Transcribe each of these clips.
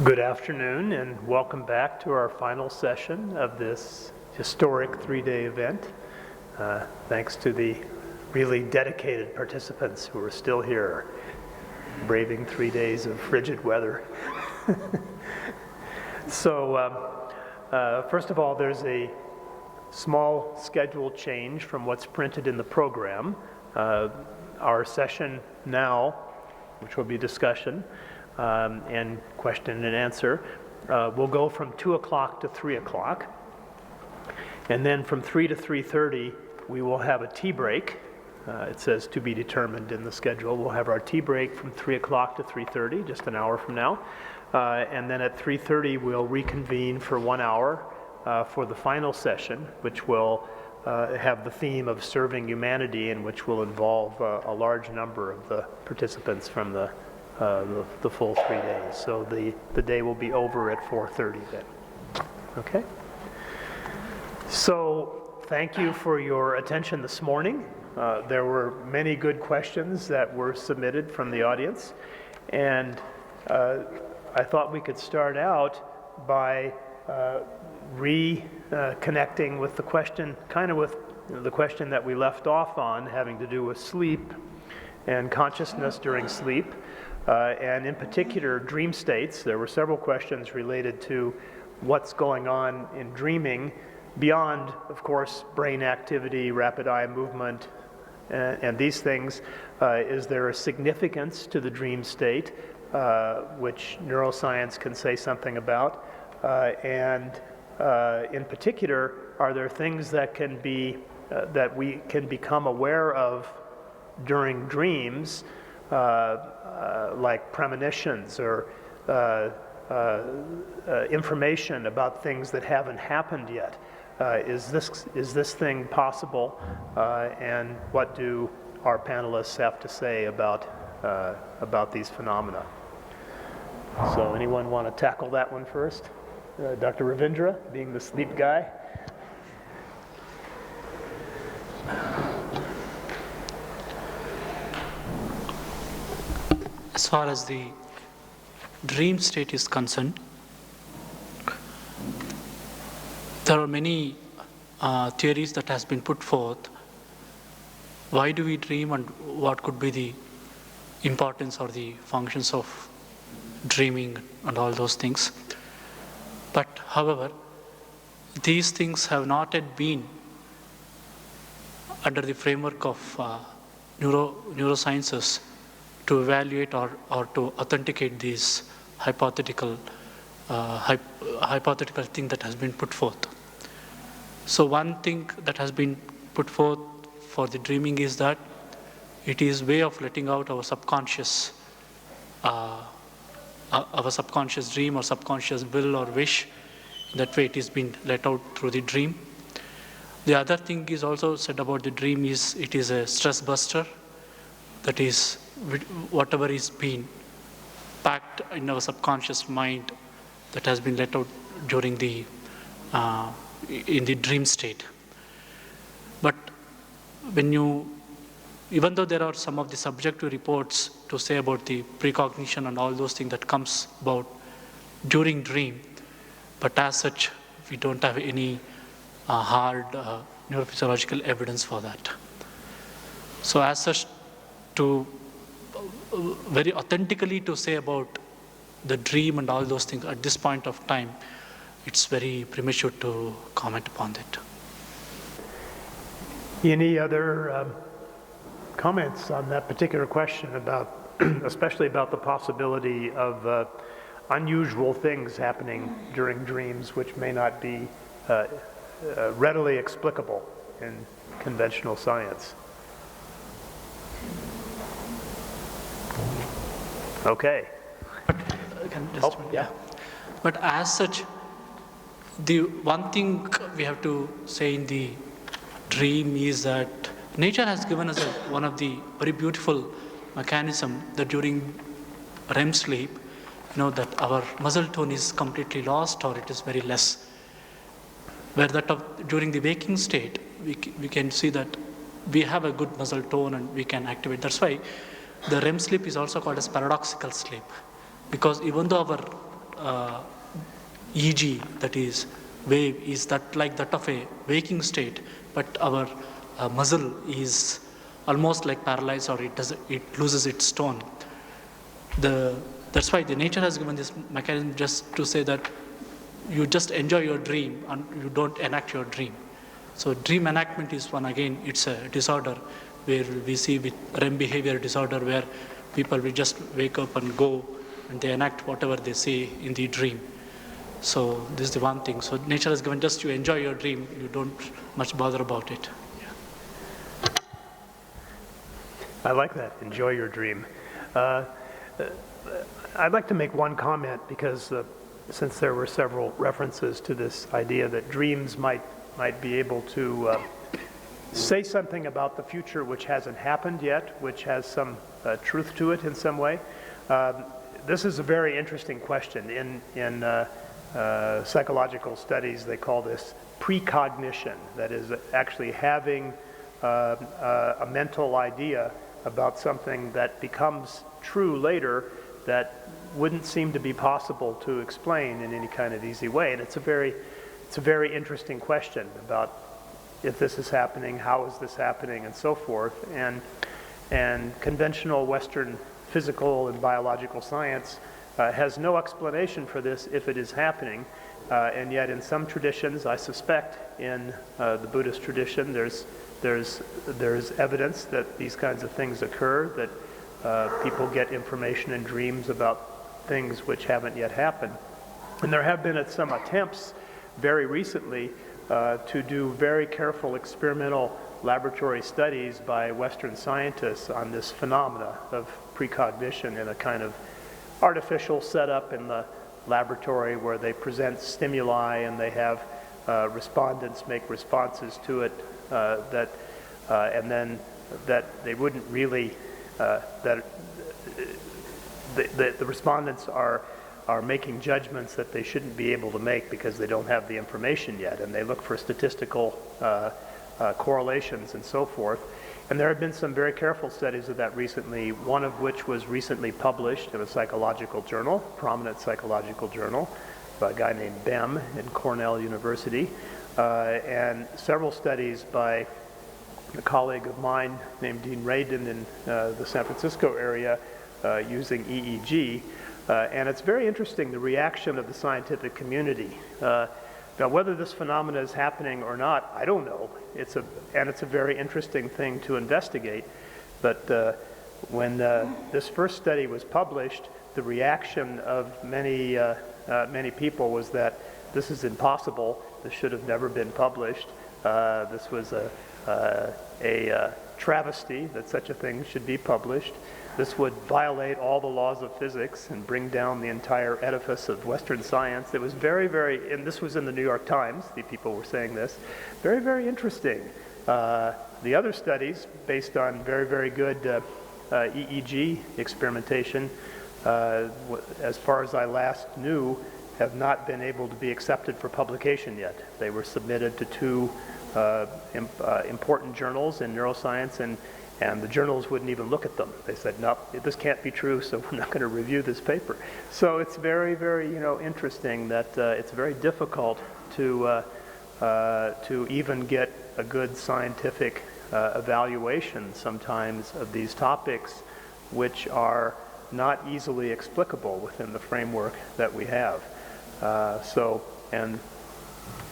Good afternoon and welcome back to our final session of this historic 3-day event. Thanks to the really dedicated participants who are still here, braving 3 days of frigid weather. So first of all, there's a small schedule change from what's printed in the program. Our session now, which will be discussion, and question and answer, will go from 2 o'clock to 3 o'clock. And then from 3 to 3:30, we will have a tea break. It says to be determined in the schedule. We'll have our tea break from 3 o'clock to 3:30, just an hour from now. And then at 3:30, we'll reconvene for 1 hour for the final session, which will have the theme of serving humanity, and which will involve a large number of the participants from the full 3 days. So the day will be over at 4:30 then. Okay? So thank you for your attention this morning. There were many good questions that were submitted from the audience, and I thought we could start out by reconnecting with the question, kind of with the question that we left off on, having to do with sleep and consciousness during sleep. And in particular, dream states. There were several questions related to what's going on in dreaming beyond, of course, brain activity, rapid eye movement, and these things. Is there a significance to the dream state, which neuroscience can say something about? And in particular, are there things that can be that we can become aware of during dreams, like premonitions or information about things that haven't happened yet? Is this thing possible? And what do our panelists have to say about these phenomena? So anyone want to tackle that one first? Dr. Ravindra, being the sleep guy. As far as the dream state is concerned, there are many theories that has been put forth. Why do we dream, and what could be the importance or the functions of dreaming and all those things. But however, these things have not yet been under the framework of neurosciences to evaluate or to authenticate these hypothetical thing that has been put forth. So one thing that has been put forth for the dreaming is that it is way of letting out our subconscious dream or subconscious will or wish. That way it is being let out through the dream. The other thing is also said about the dream is it is a stress buster. That is, whatever is being packed in our subconscious mind that has been let out during the in the dream state. But even though there are some of the subjective reports to say about the precognition and all those things that comes about during dream, but as such, we don't have any hard neurophysiological evidence for that. So as such, to very authentically to say about the dream and all those things at this point of time, it's very premature to comment upon that. Any other comments on that particular question about, especially about the possibility of unusual things happening during dreams which may not be readily explicable in conventional science. Okay. But as such, the one thing we have to say in the dream is that nature has given us one of the very beautiful mechanism that during REM sleep, that our muscle tone is completely lost or it is very less. Where during the waking state, we can see that we have a good muscle tone and we can activate. That's why the REM sleep is also called as paradoxical sleep, because even though our EG, that is wave, is that like that of a waking state, but our muscle is almost like paralyzed, or it loses its tone. That's why the nature has given this mechanism just to say that you just enjoy your dream and you don't enact your dream. So dream enactment is one, again, it's a disorder where we see with REM behavior disorder where people will just wake up and go and they enact whatever they say in the dream. So this is the one thing. So nature has given just you enjoy your dream, you don't much bother about it. Yeah. I like that, enjoy your dream. I'd like to make one comment because since there were several references to this idea that dreams might be able to say something about the future which hasn't happened yet, which has some truth to it in some way. This is a very interesting question. In psychological studies, they call this precognition. That is actually having a mental idea about something that becomes true later that wouldn't seem to be possible to explain in any kind of easy way. And it's a very interesting question about if this is happening, how is this happening, and so forth. And conventional Western physical and biological science has no explanation for this if it is happening. And yet in some traditions, I suspect in the Buddhist tradition, there's evidence that these kinds of things occur, that people get information in dreams about things which haven't yet happened. And there have been some attempts very recently to do very careful experimental laboratory studies by Western scientists on this phenomena of precognition in a kind of artificial setup in the laboratory where they present stimuli and they have respondents make responses to it and then that they wouldn't really that the respondents are making judgments that they shouldn't be able to make because they don't have the information yet, and they look for statistical correlations and so forth. And there have been some very careful studies of that recently, one of which was recently published in a psychological journal, prominent psychological journal, by a guy named Bem in Cornell University, and several studies by a colleague of mine named Dean Radin in the San Francisco area using EEG. And it's very interesting, the reaction of the scientific community. Now, whether this phenomena is happening or not, I don't know. It's a very interesting thing to investigate. But when this first study was published, the reaction of many people was that this is impossible. This should have never been published. This was a travesty that such a thing should be published. This would violate all the laws of physics and bring down the entire edifice of Western science. It was very, and this was in the New York Times, the people were saying this, very, very interesting. The other studies, based on very good EEG experimentation, as far as I last knew, have not been able to be accepted for publication yet. They were submitted to two important journals in neuroscience, and the journals wouldn't even look at them. They said, no, this can't be true, so we're not going to review this paper. So it's very interesting that it's very difficult to even get a good scientific evaluation sometimes of these topics, which are not easily explicable within the framework that we have. And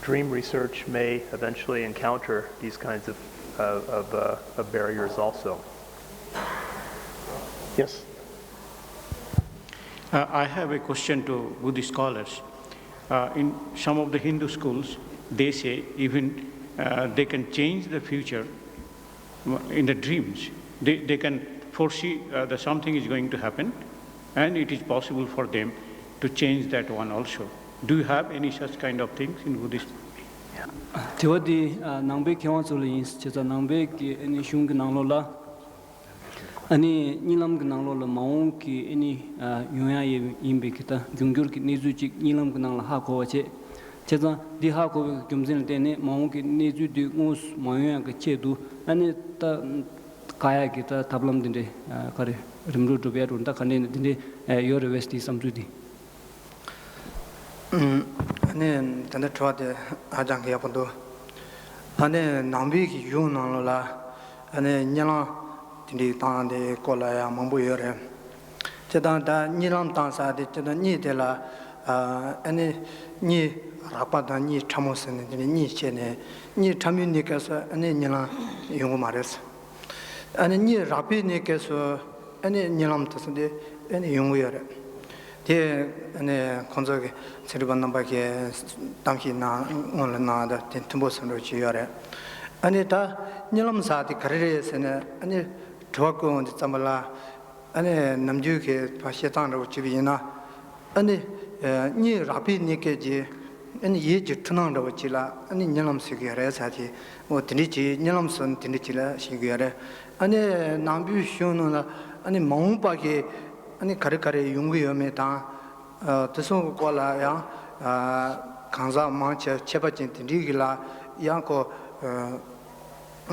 dream research may eventually encounter these kinds of barriers also. Yes? I have a question to Buddhist scholars. In some of the Hindu schools, they say even they can change the future in the dreams. They can foresee that something is going to happen, and it is possible for them to change that one also. Do you have any such kind of things in Buddhist? Teodi nangbe kyawazuli is just a nangbe ki any shung nanglola. Ani nilam nanglola maung ki any yuya imbe kita jungur ki nizuchi nilam nangla hako wache. Cheza di hako jumzin tene maung ki nizu di ngus mayuya ka chedu ani ta kaya kita tablam dinde kare rimru to bear unda kane dinde your vesti samsudi. ane tanda chwade ajang ya pondo ane nambi ki yu nang la ane nyala tindi tang de kola ya mambu yore chedang da nilam tang sa de chedang ni de la ane ni rapa da ni chamos ne de ni che ne ni chamin ni ka sa ane nyala yong ma res ane ni rapi ne ke so ane nilam ta de ane yong yore 대 안에 건조게 세르반 넘바게 당기나 온라나다 텐트보선으로 지어래 아니 다 닐럼사디 가르레스네 아니 저거 잠발라 아니 남주게 파시탄으로 지비나 아니 니 라피니케지 아니 예지 트나로 지라 아니 닐럼스게 레사지 뭐 드니지 닐럼선 드니지라 시게래 아니 남부 쇼노나 아니 몽바게 아니 가르가르 용구여메 다 뜻은 꼴라야 강자 마체 체바진 딘디기라 양고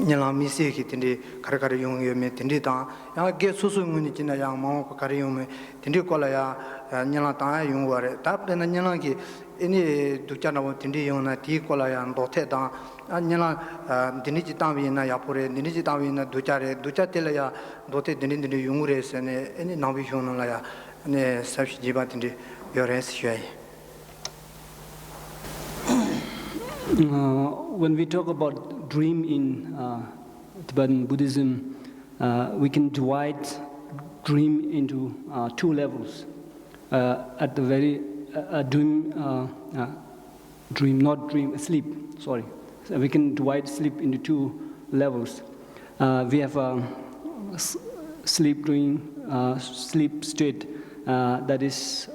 닐라미세기 딘디 가르가르 용구여메 딘디다 야게 수수문이 지나 양 마고 가르용메 딘디 꼴라야 닐라다 용구are 답되는 닐라기 이니 두자나고 딘디 용나 디 꼴라야 도테다 닐라 딘디지 담이나 야포레 딘디지 담이나 두자레 두자텔야 도테 딘딘디 용구레스네 이니 나비 효는라야 네 삽시지바 딘디 요레스셔이. When we talk about dream in Tibetan Buddhism, we can divide dream into two levels. At the very dream, not dream, sleep. Sorry, so we can divide sleep into two levels. We have sleep state that is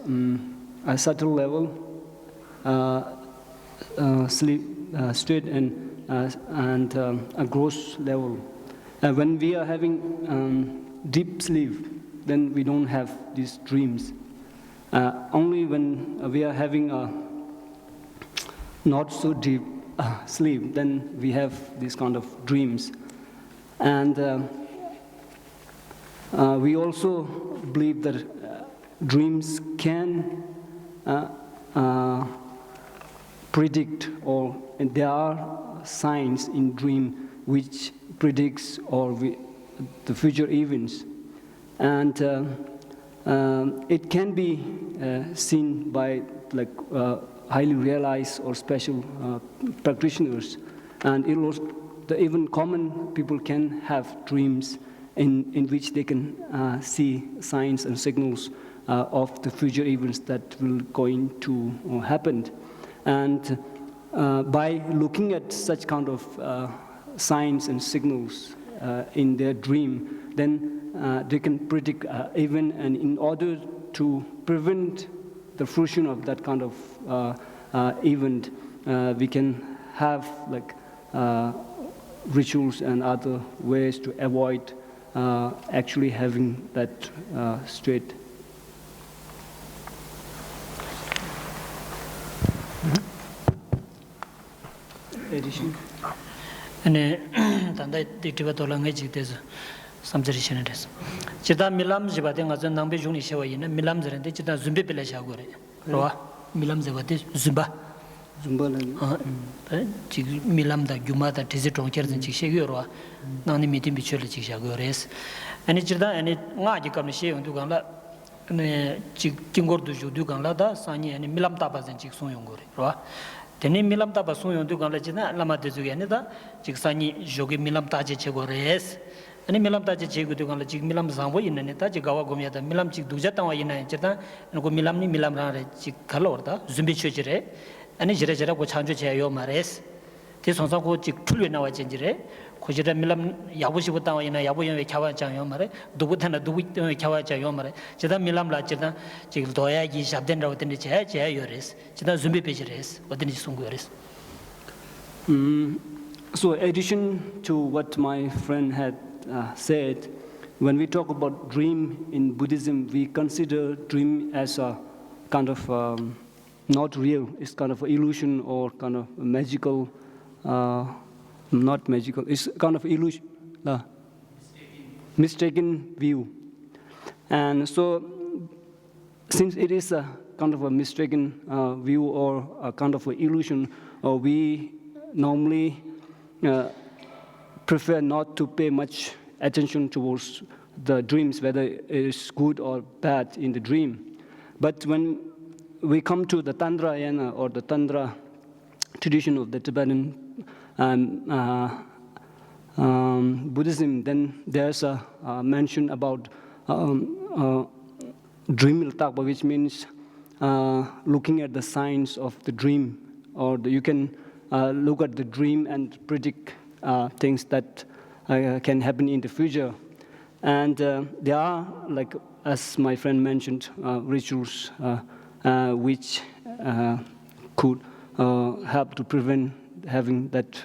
a subtle level. Sleep state and a gross level. When we are having deep sleep, then we don't have these dreams. Only when we are having a not so deep sleep, then we have these kind of dreams. And we also believe that dreams can predict, or there are signs in dream which predicts the future events, and it can be seen by highly realized or special practitioners, and even common people can have dreams in which they can see signs and signals of the future events that will going to happen. And by looking at such kind of signs and signals in their dream, then they can predict even, and in order to prevent the fruition of that kind of event, we can have rituals and other ways to avoid actually having that state. Addition. ane tanda diktiba tola ngai jiktes samjari shenedes chida milam jibade ngazan nangbe jungni shewa yin milam zrende chida zumbe bela shagore ro milam jabade zumba Zumba chi milam da gyuma da tizi tongcher zin chi shegyo ro nani mitim bichole chi shagores ane chida ane nga ji kam she yong du gangla ane chi kingor du ju du gangla da sani ane milam ta ba zin chi song yong gore ro teni milam ta ba song yong du gangla china lama de zu yane da chi sani jogi milam ta je che gores 아니 밀람 따지 제구도 간라 지금 밀람 상보 있는 따지 가와 고미야다 밀람 지 두자 땅와 있는 제다 고 밀람니 밀람라래 지 갈로다 준비 쳐지래 아니 지레지라 고 창조 제요 말레스 티 sonsa고 지 풀려 나와 진지래 고지라 밀람 야부시고 땅와 있는 야부연에 캬와장요 말에 두부타나 두부 캬와장요 말에 제다 밀람라 제다 지 도야 이 샵된다고 된데 제요레스 제다 준비 페이지레스 어디니 송고레스 So, in addition to what my friend had said, when we talk about dream in Buddhism, we consider dream as a kind of not real. It's kind of an illusion or kind of magical, not magical. It's kind of illusion, mistaken view. And so, since it is a kind of a mistaken view or a kind of an illusion, we normally prefer not to pay much attention towards the dreams, whether it is good or bad in the dream. But when we come to the Tantrayana or the Tantra tradition of the Tibetan Buddhism, then there's a mention about dream iltakpa, which means looking at the signs of the dream, or you can look at the dream and predict things that can happen in the future. And there are, like as my friend mentioned, rituals which could help to prevent having that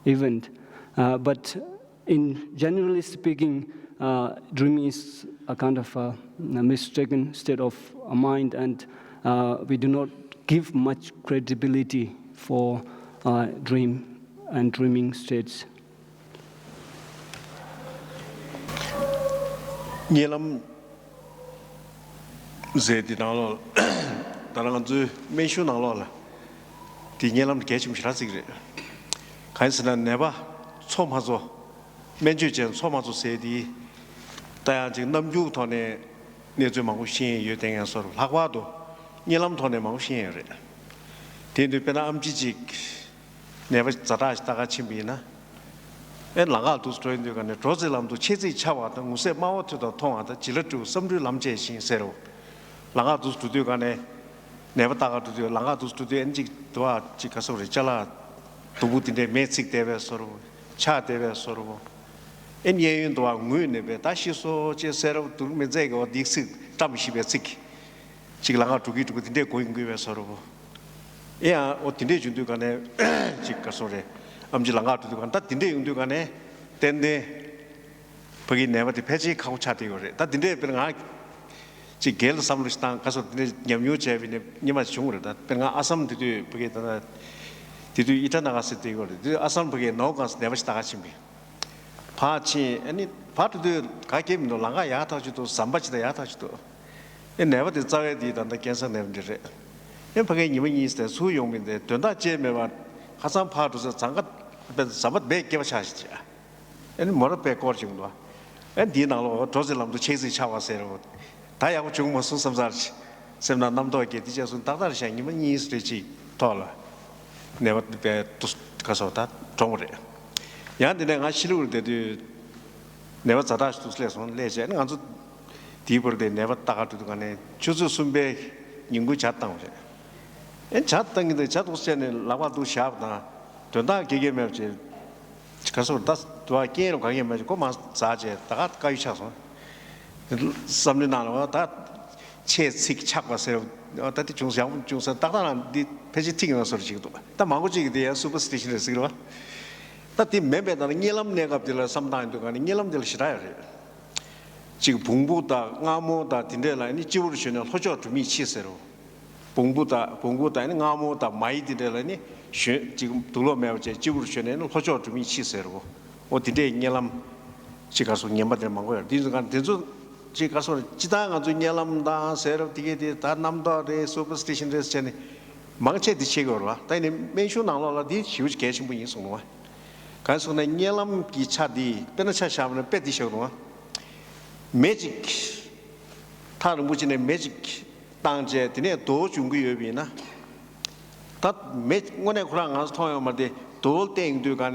event. But in generally speaking, dreaming is a kind of a mistaken state of mind, and we do not give much credibility for dream and dreaming states. Nielam zedi nalo, dalam tu mention nalo lah. Di nielam kecim sirasik. Kaisana neba somazo, menjujen somazo zedi. Taya jeng namju thone neju mangu shen yu dengan soru. Lagwado nielam thone mangu shen re. Tentu pena amjijik neba zara istaga cimbina. Langal tu story itu kan, terus dalam tu ciri cawa tu, musik mau tu dah thong ada, jilat tu semua lamje sih seru. Langal tu studio kan, neva taga tu, langal tu studio enjik tua jika sore jala, tubuh tinde mesik deve seru, cha deve seru. Ini yang tua ngui nebe, tapi so je seru tu mezek atau diksi tamsi besik, jika langal tu gitu tinde koi ngui seru. Ya, atau tinde juntu kan, jika sore. Amji langar tu kan, tak tinde untuk kan tende pergi neva di peci kau cati gore. Tak tinde pernah si gel sambil stang kaso tinde nyamyu cevi ne nyama cungur. Tak pernah asam tu pergi tanah tu ita naga seti gore. Tu asam pergi naukas neva stanga cimbi. Paci, ini patu tu kaki mino langar ya tahu tu sambat cita ya tahu tu. Ini neva di cawe di tanah cancer neva dire. Ini pergi nyama nyiste suyong minde. Tenda ceme Hasan padu sangat sabat baik kau cahaya. Ini mana baik kau cungdua. Ini dia nalo terus dalam tu ciri cawa seru. Tapi aku cuma masuk samsar. Sebenarnya nam doa kita jadi sun tak ada siapa ni mana istri tola. Nevat baik terus kasauta cungre. Yang dia ngasih lu dia nevat sadas terus leson leje. Ini anju tiba dia nevat tak ada tu kan. Cuci sumber nyunggu jatang je. En jatang itu jat usianya lawa tu siap na, tuan kiki macam, kalau das tua kiri kaki macam, kau mas saja, tak kau isyarat, sambil nalo, tak cek cak pasal, tapi jungsa, tak ada di peci tinggal soal cik tu, tak mahu cik dia superstition segitu, tapi memang ada ngilam negap jelas sampai itu kan, ngilam jelas siapa, cik bumbu tak ngamu tak tindak lain, ini cibur sini, hujat tu mici seru. Bungbu ta ini ngamu ta mai di dalam ini, jika dulu macam cibur sini ini hujur tu mici seru. Oh tidak nyelam, jika so nyemat dengan mangga. Di kan, jika so kita ngaju nyelam dah seru tiga di tar nam dah de superstition de sini, mangce di cegor lah. Tapi ini mention nang lah di huge cash pun ini semua. Kan so nyelam kita di, pernah saya sama peti semua. Magic, tar mungkin magic. Tangje, ini dua junggu yobi na. Tat, mana kurang as thoi omade, dua teng tu kan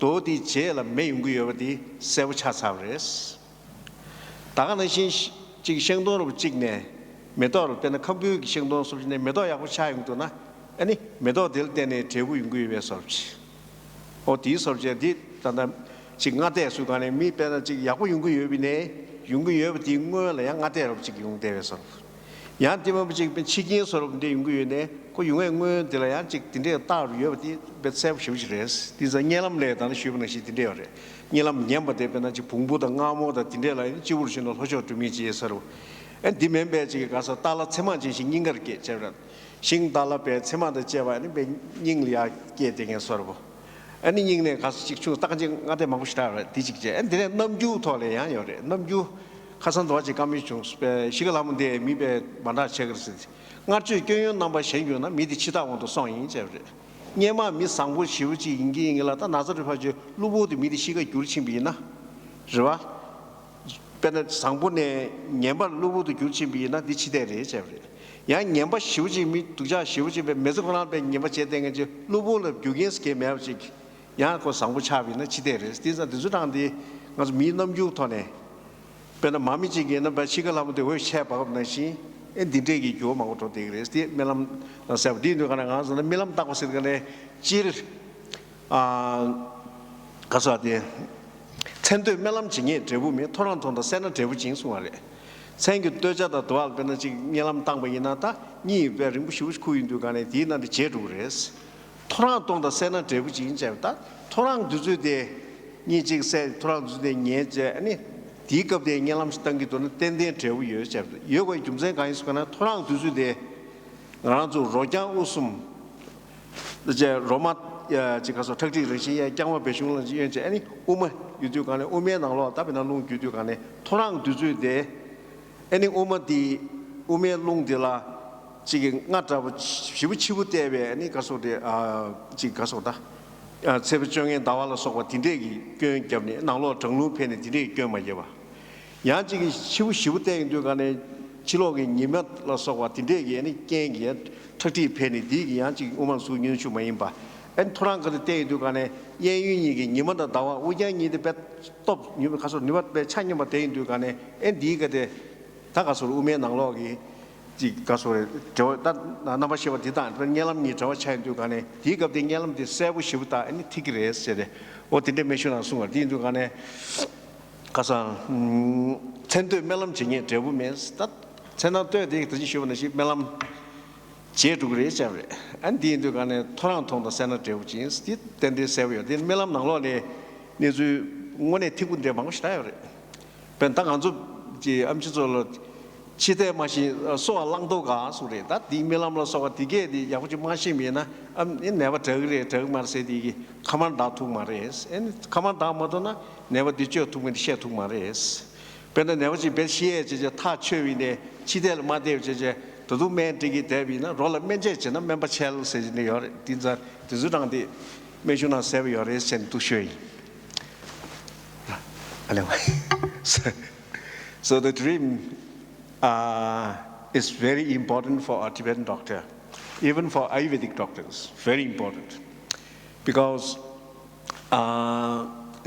도디 제라 매용구여디 세우차사브레스 다가는 지 행동으로 찍네 메도를 때는 컴퓨터 행동 소리네 메도하고 차용도나 아니 메도 될 때는 제부 연구위에서 없지 어디 설제디 단다 지금 아대 수간에 미배는 지금 야구 연구위원회네 연구위원회 딩거를 양아대 없지 용대에서 양팀은 지금 치킨 서로인데 연구위원회 그 연구위원들이야 지금 딘데 따로요 베세브 쉬우시레스 디자 녀람래 단다 쉬우는 시딘데요 녀람 녀버대변은 지금 봉부다 나모다 딘데라 지우르신을 허저 두미지에서 엔 디멤베 지금 가서 달러 체만 진신 인가르게 제가 신 달러 배 체만도 제와니 배 닝리아 게딩에 서로 아니 닝네 가서 직중 딱지 나대 마부시다 디직제 엔데 넘주 토래야 요래 넘주 가서 도와지 감이 좀 시간하면 돼 미배 만나 책을스 나주 교육 넘버 생유나 미디 치다원도 성인 제래 녀마 미 상부 시우지 인기인이라다 나서를 봐줘 루보도 미디 시가 줄침비나 是吧 변의 상분의 년발 루브도 규칙이나 디치대래 제브리 야 년발 시우지 미 두자 시우지 메스고나 배 년발 제대는 저 루브를 규긴스케 매우지 야고 상부 차비는 지대래 디자 디주당디 가서 미넘주 토네 변의 마미지게는 바시가라부터 왜 샤바고나시 엔디데기 교마고도 되그레스 멜람 사브디노 가나 가서 멜람 따고 쓰는데 질 가서 어디 천도 멜람 징에 제부면 토론토도 세는 제부 징수하래 생규 떠자다 도알 변은 지금 멜람 땅바이나다 니 베링 부시우스쿠인도 간에 디나데 제루레스 토론토도 세는 제부 징제다 토랑 두주데 니 지금 세 토랑 두주데 녜제 아니 디급데 멜람 땅기도는 땡땡 제부여 제부 여거 좀 생각하니까 토랑 두주데 나라도 로장 웃음 이제 로마 지가서 특지 러시아 장화 배송을 이제 아니 오면 유튜브 간에 오면 나로 답이나 농 유튜브 간에 토랑 두주데 아니 오면디 오면 농들라 지금 나타고 시부치부 때에 아니 가서데 지금 가서다 세부정에 나와서 딘데기 교육점이 나로 정루 편에 딘데기 교육만 봐 야 지금 시부 때 간에 지록이 니면로서 딘데기 아니 깽기 특지 편이 디기 야 지금 오만 수년 수만 봐 엔 토랑 그 때에도 간에 예윤이기 니만다 나와 우양이데 배톱 니만 가서 니만 배 찬님마 때에도 간에 엔 디가데 다 가서 우메 나로기 지 가서 저다 나나바시와 디단 녀람니 저 차이도 간에 디가데 녀람디 세부 시부다 아니 티그레스데 어디데 메시나 순가 디도 간에 가서 천도 멜람 징에 제부면스 다 천나도 되게 드지 시원은 시 멜람 제두그레자브레 안디도 간에 토랑통도 세너트 우진스 디 텐데 세비오 디 멜람 나로네 니주 원에 티군데 방시다요 벤당 안주 지 암치졸 치대 마시 소아 랑도가 소리다 디 멜람로 소가 디게 디 야부지 마시미나 암 네버 저그레 저마르세디기 카만 다투 마레스 엔 카만 다모도나 네버 디죠 투면 셰투 마레스 벤데 네버지 베시에 제 타체위네 치대를 마데요 제 todo mentige devina rola menje na member chel se ni yor tinza tizudang di mejuna save yor sen tu shui so the dream is very important for a Tibetan doctor even for Ayurvedic doctors very important because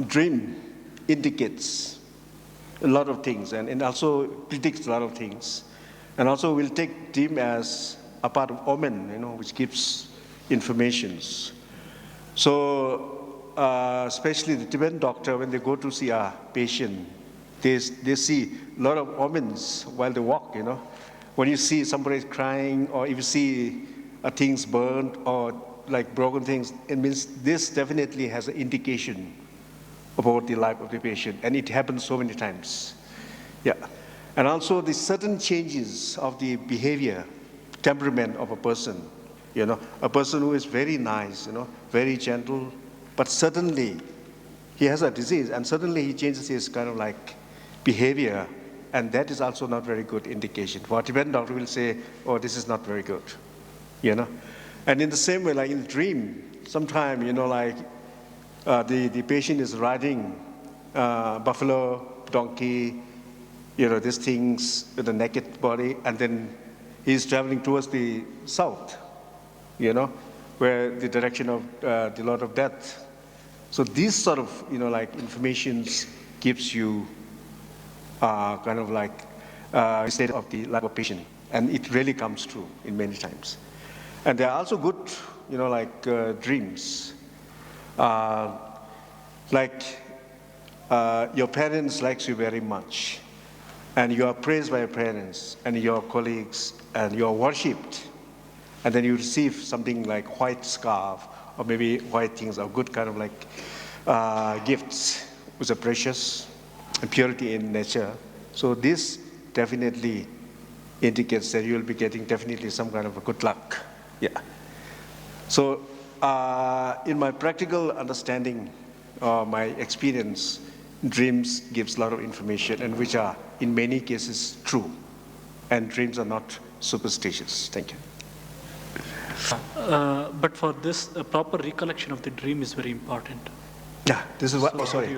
dream indicates a lot of things and also predicts a lot of things. And also we'll take dream as a part of omen, which gives informations. So especially the Tibetan doctor, when they go to see a patient, they see a lot of omens while they walk, When you see somebody crying or if you see things burned or like broken things, it means this definitely has an indication about the life of the patient. And it happens so many times. Yeah. And also the certain changes of the behavior, temperament of a person. A person who is very nice, very gentle, but suddenly he has a disease and suddenly he changes his kind of like behavior, and that is also not very good indication. For a Tibetan doctor will say, oh, this is not very good, And in the same way, like in the dream, sometimes, the patient is riding buffalo, donkey, these things with a naked body, and then he's traveling towards the south, where the direction of the Lord of Death. So this sort of, like information gives you kind of like state of the life of a patient, and it really comes true in many times. And there are also good, dreams. Your parents likes you very much, and you are praised by your parents and your colleagues, and you are worshipped, and then you receive something like white scarf or maybe white things or good kind of like gifts, which are precious and purity in nature. So this definitely indicates that you will be getting definitely some kind of a good luck. Yeah. So in my practical understanding, my experience, dreams gives a lot of information, and which are in many cases true, and dreams are not superstitious. Thank you. But for this, a proper recollection of the dream is very important. Yeah, this is what. So Sorry.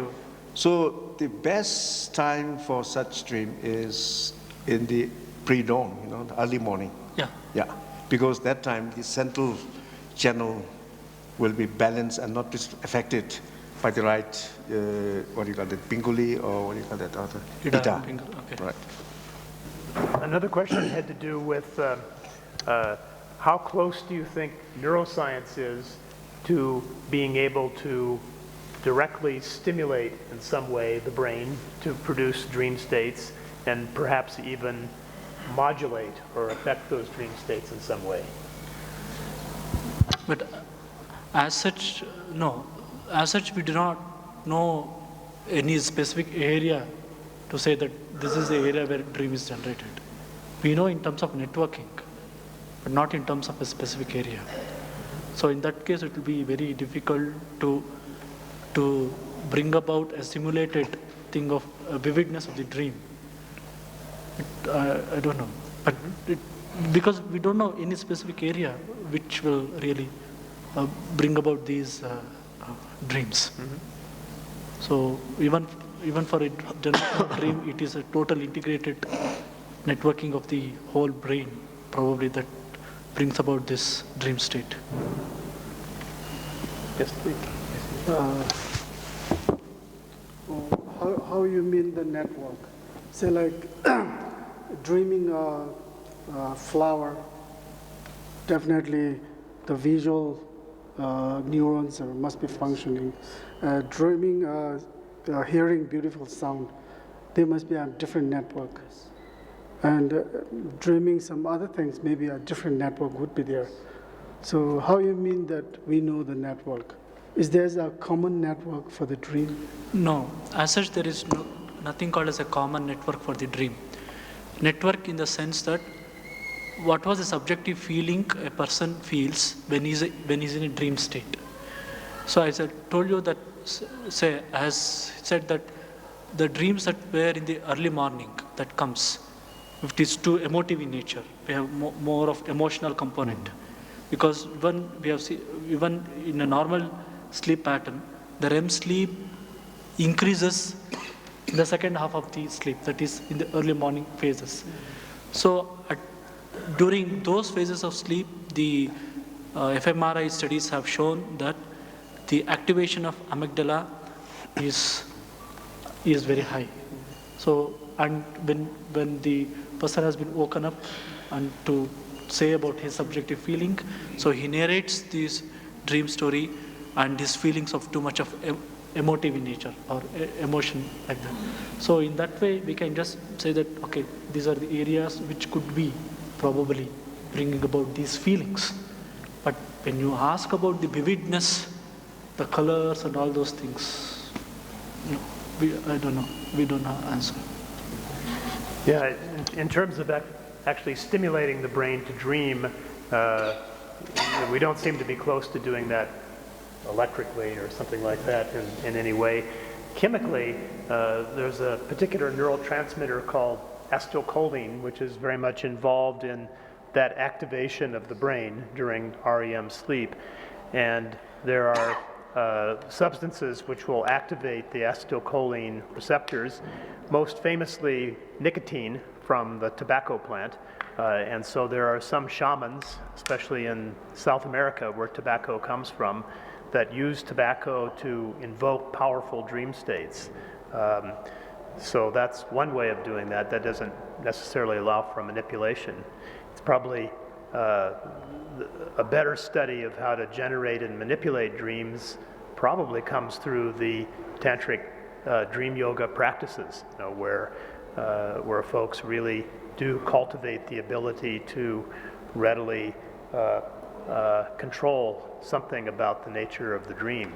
So the best time for such dream is in the pre-dawn, the early morning. Yeah. Yeah, because that time the central channel will be balanced and not affected by the right, what do you call it, Pinguli, or what do you call that other? Ida. Okay. Right. Another question had to do with how close do you think neuroscience is to being able to directly stimulate in some way the brain to produce dream states, and perhaps even modulate or affect those dream states in some way? But as such, no. As such, we do not know any specific area to say that this is the area where dream is generated. We know in terms of networking, but not in terms of a specific area. So in that case, it will be very difficult to bring about a simulated thing of vividness of the dream. I don't know, but because we don't know any specific area which will really bring about these dreams. So even for a general dream, it is a total integrated networking of the whole brain, probably, that brings about this dream state. Yes, please. How you mean the network? Say like dreaming a flower, definitely the visual neurons must be functioning. Dreaming, hearing beautiful sound, they must be a different network. And dreaming some other things, maybe a different network would be there. So how you mean that we know the network? Is there a common network for the dream? No, as such there is nothing called as a common network for the dream. Network in the sense that what was the subjective feeling a person feels when he's in a dream state. So as I told you that, as said that the dreams that were in the early morning that comes, if it is too emotive in nature, we have more of emotional component. Because when we have even in a normal sleep pattern, the REM sleep increases in the second half of the sleep, that is in the early morning phases. So during those phases of sleep, the fMRI studies have shown that the activation of amygdala is very high. So, and when the person has been woken up and to say about his subjective feeling, so he narrates this dream story and his feelings of too much of emotive in nature or emotion like that. So in that way, we can just say that, okay, these are the areas which could be probably bringing about these feelings. But when you ask about the vividness, the colors and all those things, I don't know, we don't have an answer. Yeah, in terms of actually stimulating the brain to dream, we don't seem to be close to doing that electrically or something like that in any way. Chemically, there's a particular neurotransmitter called acetylcholine, which is very much involved in that activation of the brain during REM sleep. And there are substances which will activate the acetylcholine receptors, most famously nicotine from the tobacco plant. And so there are some shamans, especially in South America where tobacco comes from, that use tobacco to invoke powerful dream states. So that's one way of doing that. That doesn't necessarily allow for manipulation. It's probably a better study of how to generate and manipulate dreams probably comes through the tantric dream yoga practices, where folks really do cultivate the ability to readily control something about the nature of the dream.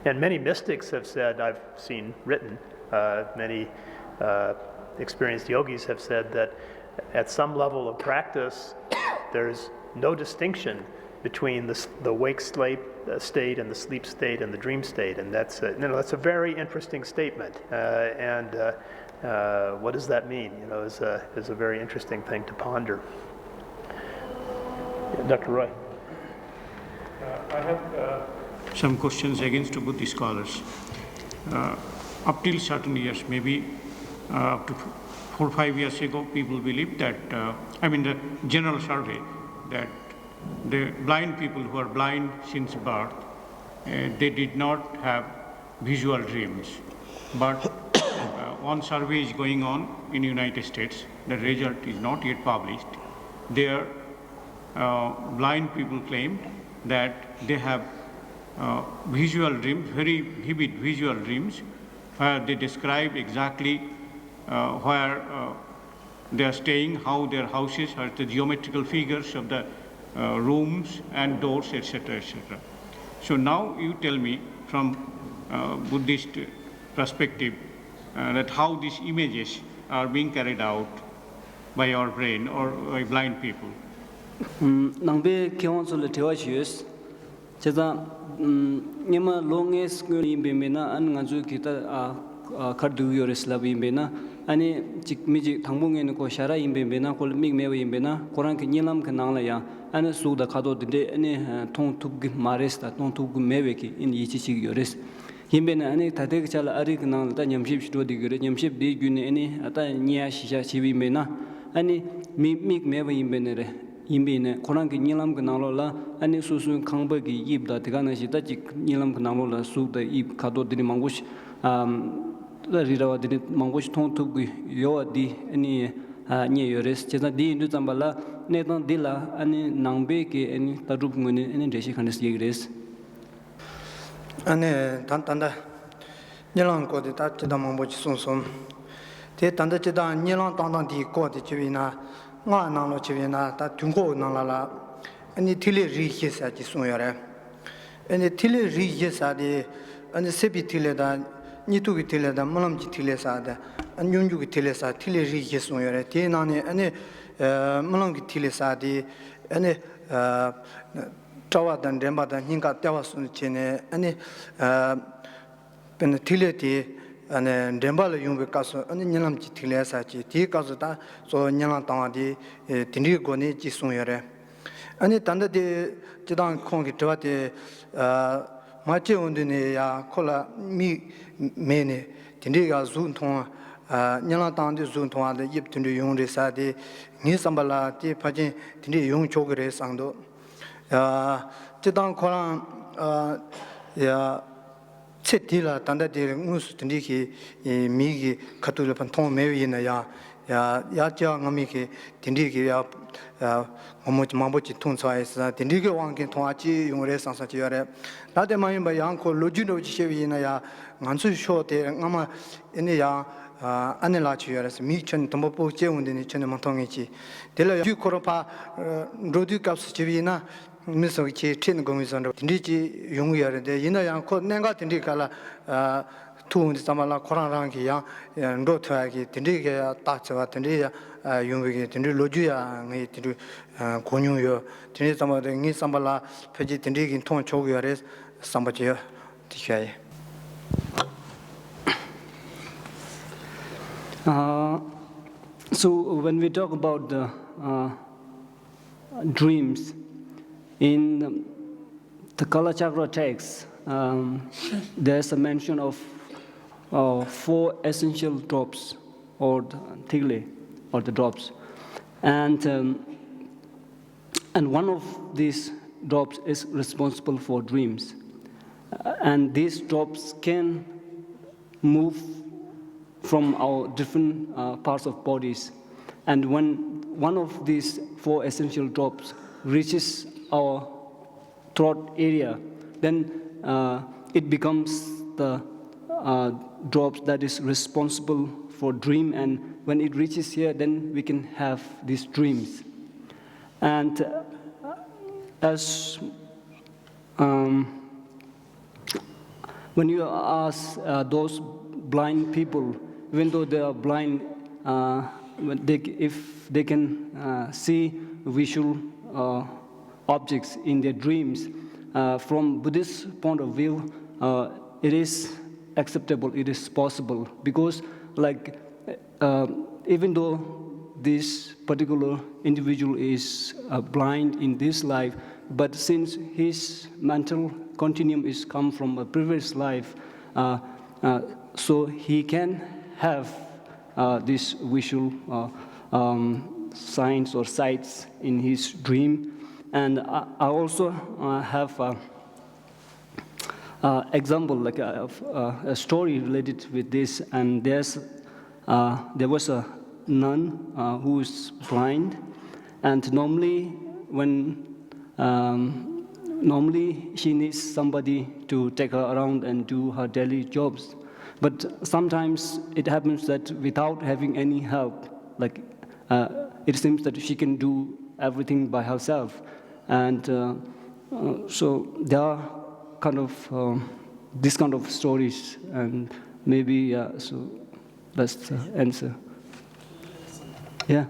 And many mystics have said, I've seen written, many experienced yogis have said that at some level of practice, there's no distinction between the wake state and the sleep state and the dream state, and that's a very interesting statement. What does that mean? Is a very interesting thing to ponder. Dr. Roy. I have some questions against to Buddhist scholars. Up till certain years, maybe up to 4 or 5 years ago, people believed that, the general survey, that the blind people who are blind since birth, they did not have visual dreams. But one survey is going on in the United States. The result is not yet published. There, blind people claim that they have visual dreams, very vivid visual dreams, where they describe exactly where they are staying, how their houses are, the geometrical figures of the rooms and doors, etc., etc. So now you tell me from Buddhist perspective that how these images are being carried out by our brain or by blind people. Nangbe kiwanso le tewa chiyos, cheza nyama longes imbe mena an nganzu kita kardu yores labi imbe na ani miji tangbungen ko shara imbe mena kol mig mewe imbe na koran ki nyilam ke nangla ya ani suda khado dinde ani thong tug mares ta thong tug mewe ki in yichi chi yores imbe na ani tade ke chala ari ke nangla ta nyamship shdo digere nyamship di gune ani ata nya shisha chibi imbe na ani mig mewe imbe ne re imbe koran ki nyilam ke nanglo la ani susu khangba ki yib da tigana shi ta chik nyilam ke nanglo la su da yib khado dini mangush la rirawa dini mangush thong tug yo di ani nye yores cheza di indu zambala ne tan dila ani nangbe ke ani tarup ngone ani reshi khanes yegres ane tanda nyilang ko de ta cheda mambo chi som te tanda cheda nyilang tang di ko de chivina nga nang lo chivina ta tungo nang la ani thile ri he sa chi son yare ani thile ri he sa de ani sebi thile da ni tu gi thile da malam ji thile sa da an yong ju gi thile sa thile ri he son yare te na ne ani malam gi thile sa de ani tawa dan remba dan hinga tawa sun chene ani pen thile ti ane remba le yong be ka so ani nyalam ji thile sa chi ti ka so ta so nyalam ta di tinri go ne ji son yare ani tanda de jidang khong gi tawa de ma che on de ne ya khola mi me ne tinri ga zun thong nyalam ta de zun thong de yip tinri yong re sa de ni sambala ti phajin tinri yong chog re sang do jidang kholang ya chetila tanda de ngus tinri ki mi gi khatul pan thong me wi na ya cha ngami ki tinri ki ya mambo chi thun sa isa tinri ge wang ki thong chi yong re sang sa chi yare na de ma yin ba yang ko loju no chi shewi na ya ngansu sho de ngama ene ya ane la chi yare mi chen tambo po che un de ni chen ma thong chi de la ju ko pa rodu kap chi wi na mi so chi chen go mi san tinri chi yong yare de yin ya ko nenga tinri kala tu samala koran rang ki ya ndo thwa ki tinri ge ta chwa tinri ya yung ge tinri loju ya ngi tinri konyu yo tinri samala ngi samala pheji tinri gi thong chog yo re sambaje yo tikhaye so when we talk about the dreams in the Kala Chakra text, there's a mention of 4 essential drops, or the tigli, or the drops, and one of these drops is responsible for dreams. And these drops can move from our different parts of bodies. And when one of these 4 essential drops reaches our throat area, then it becomes the drops that is responsible for dream. And when it reaches here, then we can have these dreams. And as when you ask those blind people, even though they are blind, if they can see visual objects in their dreams, from Buddhist point of view, it is acceptable, it is possible, because even though this particular individual is blind in this life, but since his mental continuum is come from a previous life, so he can have this visual signs or sights in his dream. And I also have example, like a story related with this. And there was a nun who is blind, and normally she needs somebody to take her around and do her daily jobs. But sometimes it happens that without having any help, it seems that she can do everything by herself. And so there are kind of this kind of stories, and maybe so that's the answer. Yeah.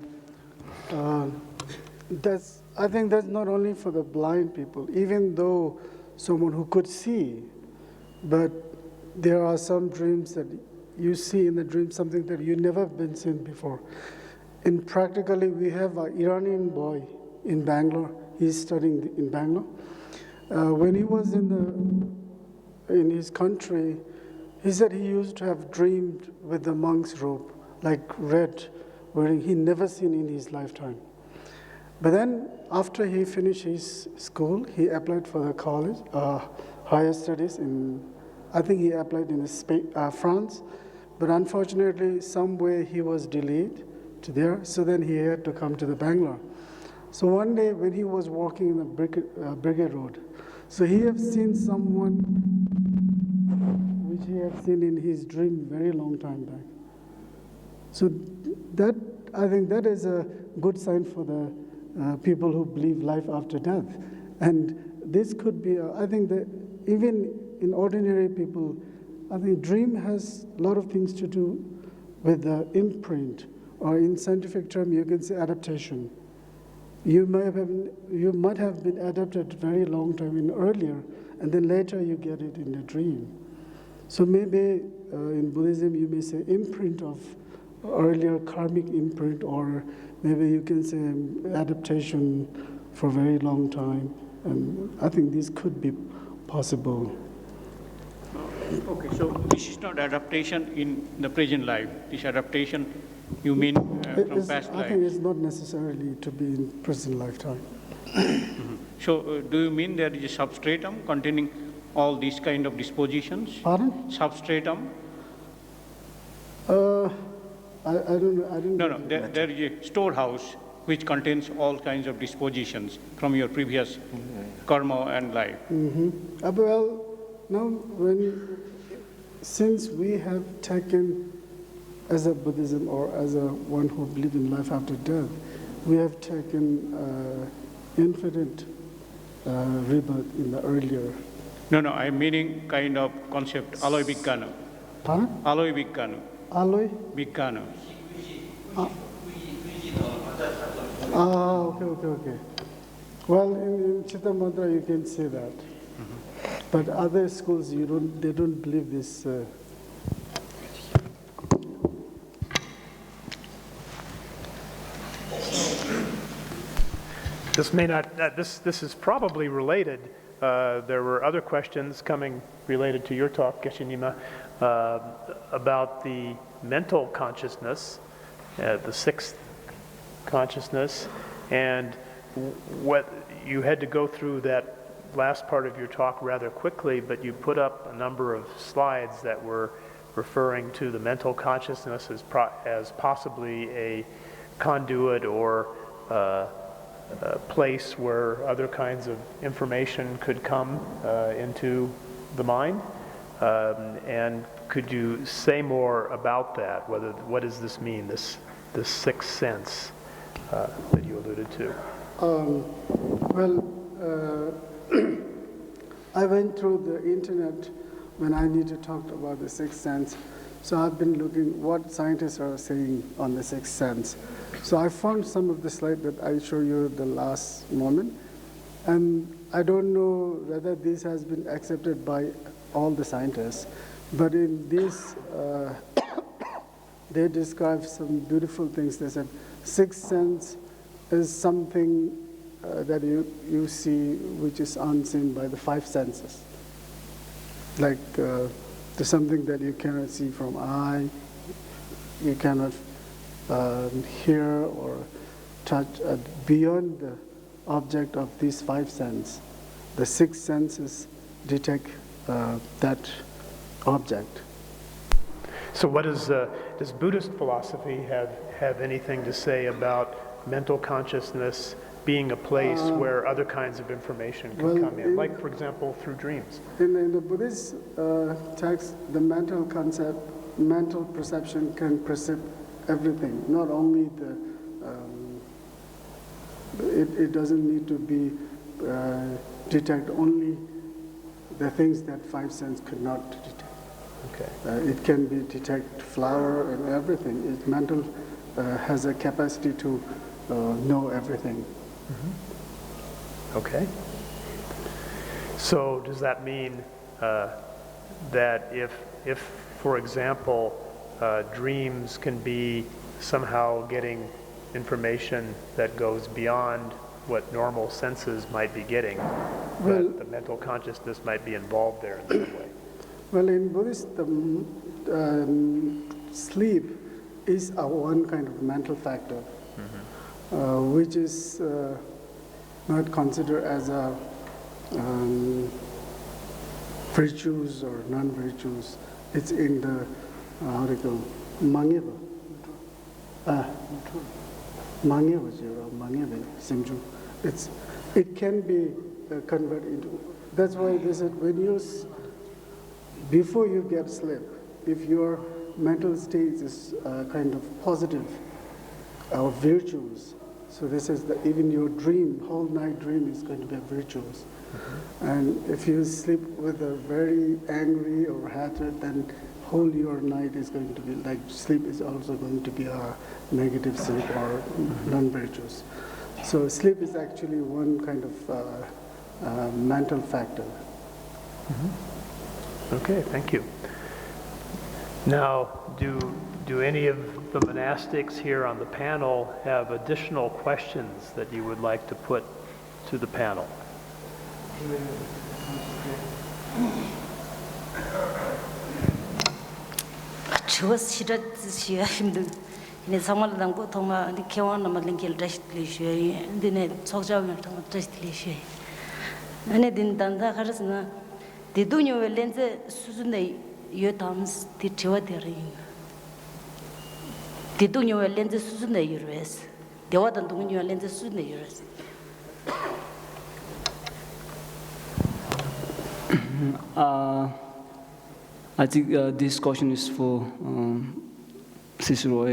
I think that's not only for the blind people, even though someone who could see, but there are some dreams that you see in the dream something that you never been seen before. And practically, we have an Iranian boy in Bangalore. He's studying in Bangalore. When he was in his country, he said he used to have dreamed with the monk's robe, like red, wearing he never seen in his lifetime. But then, after he finished his school, he applied for the college, higher studies I think he applied in France, but unfortunately, some way he was delayed to there, so then he had to come to the Bangalore. So one day when he was walking in the Brigade Road, so he have seen someone which he had seen in his dream very long time back. So that, I think that is a good sign for the people who believe life after death. And this could be, I think that even in ordinary people, I think dream has a lot of things to do with the imprint, or in scientific term, you can say adaptation. You might have been adapted very long time in earlier, and then later you get it in the dream. So maybe in Buddhism, you may say imprint of earlier karmic imprint, or maybe you can say adaptation for a very long time. And I think this could be possible. Okay, so this is not adaptation in the present life. This adaptation, you mean from past life? I think it's not necessarily to be in present lifetime. Mm-hmm. So do you mean there is a substratum containing all these kind of dispositions? Pardon? Substratum? I don't. No. There is a storehouse which contains all kinds of dispositions from your previous karma and life. Mm-hmm. Well, now since we have taken, as a Buddhism or as a one who believes in life after death, we have taken infinite rebirth in the earlier. No, I'm meaning kind of concept, alloy Vignana. Pardon? Alloy Vignana. Alloy? Vignana. Okay. Well, in Chitta Mantra you can say that. Mm-hmm. But other schools, they don't believe this. This may not, this is probably related. There were other questions coming related to your talk, Geshe-Nyima, about the mental consciousness, the sixth consciousness, and what you had to go through that last part of your talk rather quickly, but you put up a number of slides that were referring to the mental consciousness as possibly a conduit or a place where other kinds of information could come into the mind. And could you say more about that? What does this mean, this sixth sense that you alluded to? I went through the internet when I need to talk about the sixth sense. So I've been looking what scientists are saying on the sixth sense. So I found some of the slides that I showed you the last moment. And I don't know whether this has been accepted by all the scientists, but in this, they describe some beautiful things. They said sixth sense is something that you see which is unseen by the five senses. Like there's something that you cannot see from eye, you cannot hear or touch beyond the object of these five senses. The six senses detect that object. So what does Buddhist philosophy have anything to say about mental consciousness being a place where other kinds of information can come in, like, for example, through dreams? In the Buddhist text, the mental concept, mental perception can perceive everything, not only it doesn't need to be detect only the things that five senses could not detect. Okay. It can be detect flower and everything. Mental has a capacity to know everything. Mm-hmm. Okay. So does that mean that if, for example, dreams can be somehow getting information that goes beyond what normal senses might be getting, that the mental consciousness might be involved there in some way? Well, in Buddhist, sleep is one kind of mental factor, which is not considered as a virtues or non-virtues. It's in the, how do you call it, Mangyeva. It can be converted into, that's why they said before you get sleep, if your mental state is kind of positive or virtuous, so this is that even your dream, whole night dream is going to be virtuous. And if you sleep with a very angry or hatred, then whole your night is going to be like sleep is also going to be a negative sleep or non-virtuous. So sleep is actually one kind of mental factor. Okay, thank you. Now, do any of the monastics here on the panel have additional questions that you would like to put to the panel? I think this question is for Cicero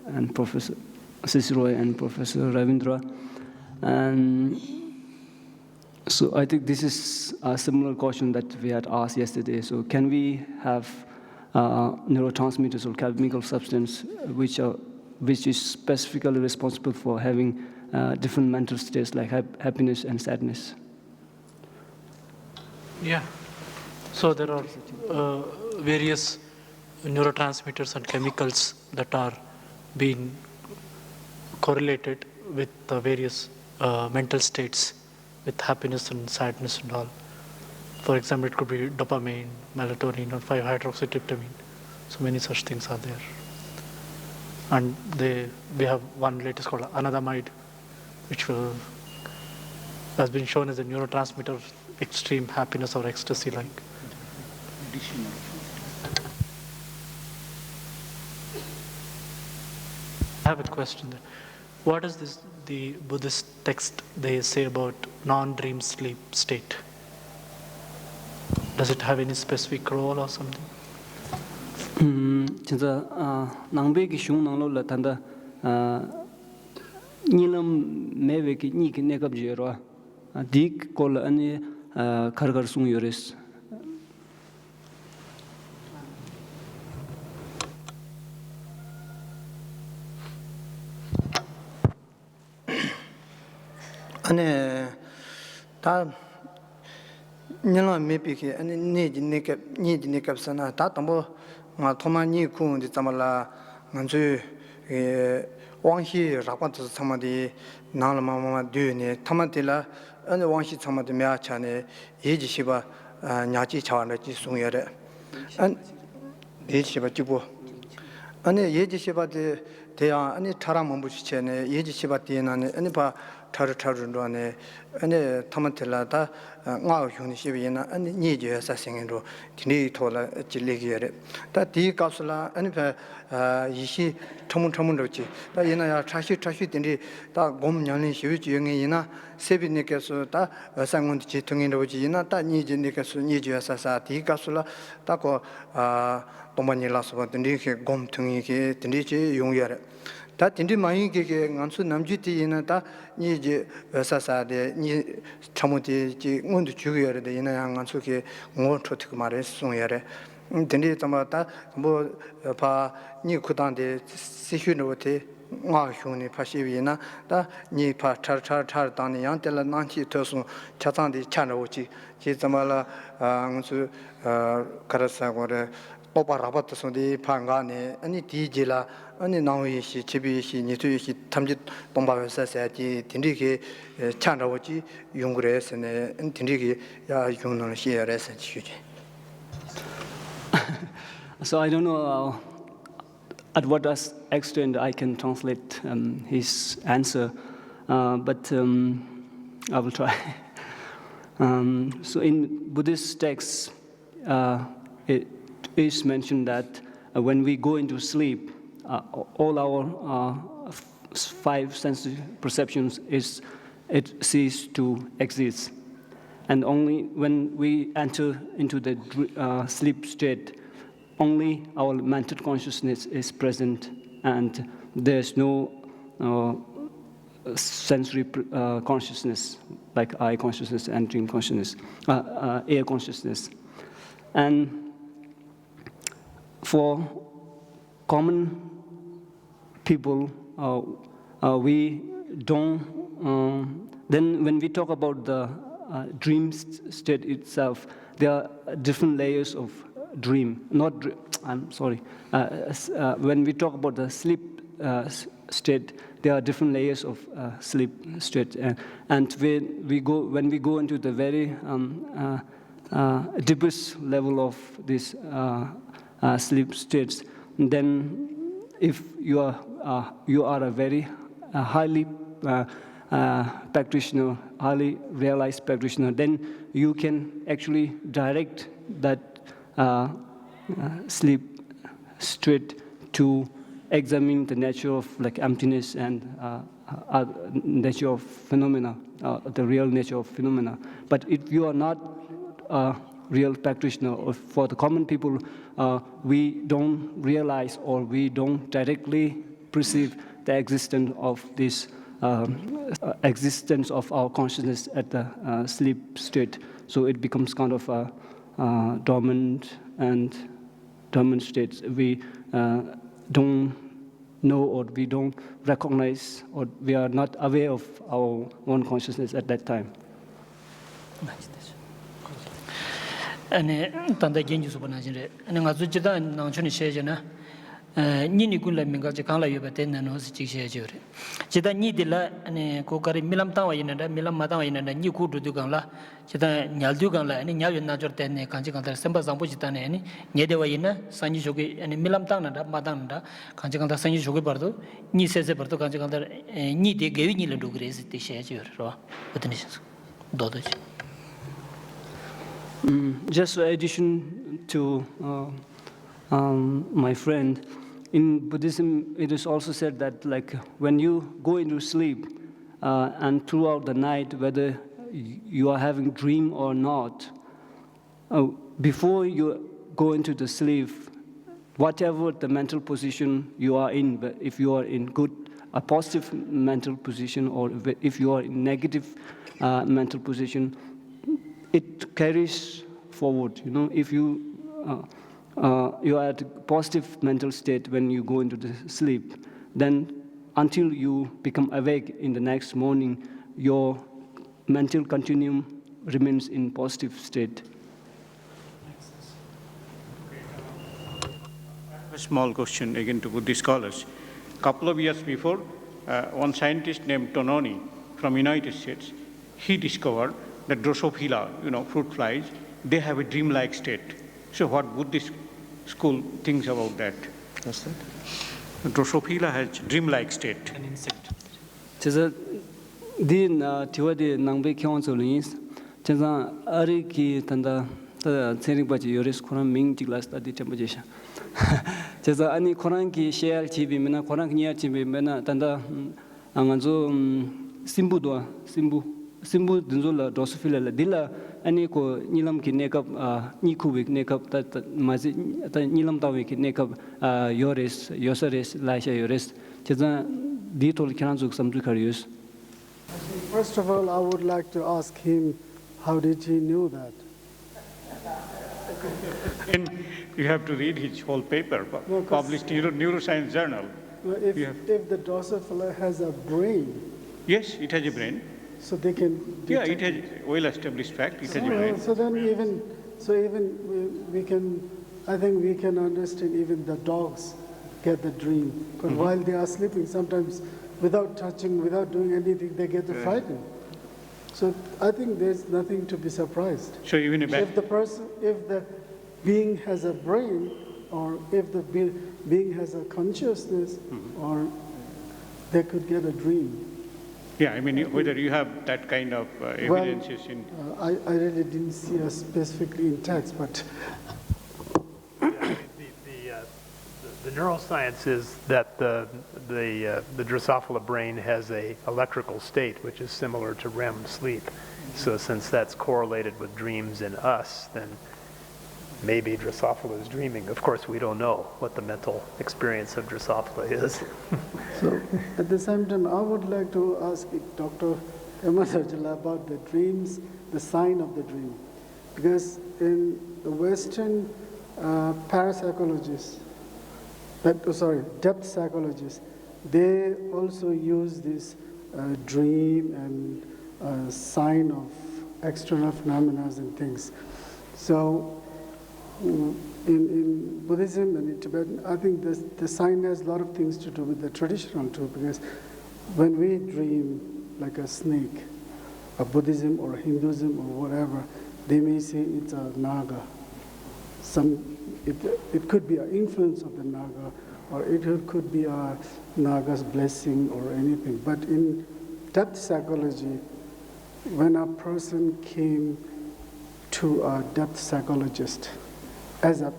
and Professor Ravindra, and so I think this is a similar question that we had asked yesterday. So can we have neurotransmitters or chemical substance which is specifically responsible for having different mental states like happiness and sadness? Yeah. So there are various neurotransmitters and chemicals that are being correlated with the various mental states, with happiness and sadness and all. For example, it could be dopamine, melatonin, or 5-hydroxytryptamine. So many such things are there. And we have one latest called anandamide, which has been shown as a neurotransmitter extreme happiness or ecstasy like. I have a question there. What is this, the Buddhist text they say about non-dream sleep state? Does it have any specific role or something? 진짜 낭베기 슝낭로라 탄다 니람 메베기 니기 네갑지로 딕 콜 아니 카르가르 숭요레스 아니 다 니람 메베기 아니 니디니캅사나 다 담보 마 토마니 쿠운디 담말라 만주 왕시 라관트 참마디 나라마마 뒤네 타마텔라 아니 왕시 참마디 메아차네 예지시바 냐지 차와나지 숭여레 안 예지시바 지부 아니 예지시바데 대야 아니 타라몬부시체네 예지시바 디나네 아니 바 타르타르로네 아니 타마텔라다 nga hyung ni shibi na ani ni je sa singin ro tini thola chilegi yare ta di kapsula ani pha yishi thomun ro chi ta yena ya chashi tindi ta gom nyalin shibi ji yeng yina sebi ne keso ta sangun ji thungin ro ji yina ta ni je ne keso ni je sa di kapsula ta ko tomani la so tindi ke gom thungi ke tindi ji yung yare 다 딘디 많이 게게 안수 남주티이나 다 니제 사사데 니 참모티 지 응원도 주고야 돼 이나 안수게 뭐 토틱 말에 송야래 딘디 담아다 뭐바니 쿠단데 시휴노테 nga hyuni phashiwina da ni pha char tani yang tel nan chi thosu chachang di chan ro chi ji zamala ngsu karasa gore toba rabat so di phanga ne ani di jila ani nawi shi chibi shi ni tu shi tamji tomba sa sa ji dindi ge chan ro ji yungre se ne dindi ge ya yungno shi ya sa chi ji. So I don't know at what extent I can translate his answer, but I will try. So in Buddhist texts, it is mentioned that when we go into sleep, all our five sensory perceptions cease to exist, and only when we enter into the sleep state, only our mental consciousness is present, and there's no sensory consciousness like eye consciousness and dream consciousness, air consciousness. And for common people, we don't. Then when we talk about the dream state itself, there are different layers of dream, I'm sorry. When we talk about the sleep state, there are different layers of sleep state, and when we go into the very deepest level of this sleep states, then if you are a very highly practitioner, highly realized practitioner, then you can actually direct that sleep state to examine the nature of like emptiness and nature of phenomena, the real nature of phenomena. But if you are not a real practitioner, or for the common people, we don't realize or we don't directly perceive the existence of this existence of our consciousness at the sleep state. So it becomes kind of a dormant states. We don't know, or we don't recognize, or we are not aware of our own consciousness at that time. ane tanda genju so bana jire ane nga zu jida nang chuni she jena ni ni kun la minga je kan la yoba ten no si chi she jure jida ni de la ane ko kari milam ta wa yin da milam ma ta wa yin da ni ku du kan la jida nyal du kan la ane nya yen na jor ten ne kan ji kan da semba zambo jita ne ane nye de wa yin na sanji joge ane milam ta na da ma ta na da kan ji kan da sanji joge bar do ni se bar do kan ji kan da ni de ge ni la du gre si te she jure ro otni do do Just in addition to my friend, in Buddhism, it is also said that like when you go into sleep and throughout the night, whether you are having dream or not, before you go into the sleep, whatever the mental position you are in, but if you are in a positive mental position, or if you are in negative mental position, it carries forward. You know, if you are at a positive mental state when you go into the sleep, then until you become awake in the next morning, your mental continuum remains in positive state. A small question again to Buddhist scholars. A couple of years before, one scientist named Tononi from United States, he discovered that Drosophila, fruit flies, they have a dreamlike state. So what Buddhist school thinks about that? What's that? Drosophila has dreamlike state. An insect. Cheza din tiwa de nangbe kyong zolins. Cheza ari ki tanda tada tsering bachi yoris koran ming jiglas tadi tembajesha. Cheza ani koran ki share chibi mena koran ki niya chibi mena tanda anganzo simbu doa simbu dinzo la Drosophila la dila ani ko nilam ki nekap nikubik nekap ta mazi ta nilam tawi ki nekap yosares laisha yoris. Cheza di tol kiranzuk samtu karius. First of all, I would like to ask him, how did he know that? And you have to read his whole paper, published in Neuroscience Journal. If the Drosophila has a brain, Yes, it has a brain. so they can Yeah, detect it has well-established fact. It has a brain. So then even we can, I think we can understand even the dogs get the dream. But while they are sleeping, sometimes without touching, without doing anything, they get frightened. So I think there's nothing to be surprised. So even a If the being has a brain, or if the being has a consciousness, or they could get a dream. Yeah, I mean, whether you have that kind of evidences in... I really didn't see us specifically in text, but The neuroscience is that the Drosophila brain has a electrical state which is similar to REM sleep. So since that's correlated with dreams in us, then maybe Drosophila is dreaming. Of course, we don't know what the mental experience of Drosophila is. so at the same time, I would like to ask Dr. Emasarjala about the dreams, the sign of the dream. Because in the Western parapsychologists, depth psychologists, they also use this dream and sign of external phenomena and things. So in Buddhism and in Tibetan, I think the sign has a lot of things to do with the traditional too, because when we dream like a snake, a Buddhism or Hinduism or whatever, they may say it's a naga. It could be an influence of the naga, or it could be a naga's blessing or anything. But in depth psychology, when a person came to a depth psychologist as a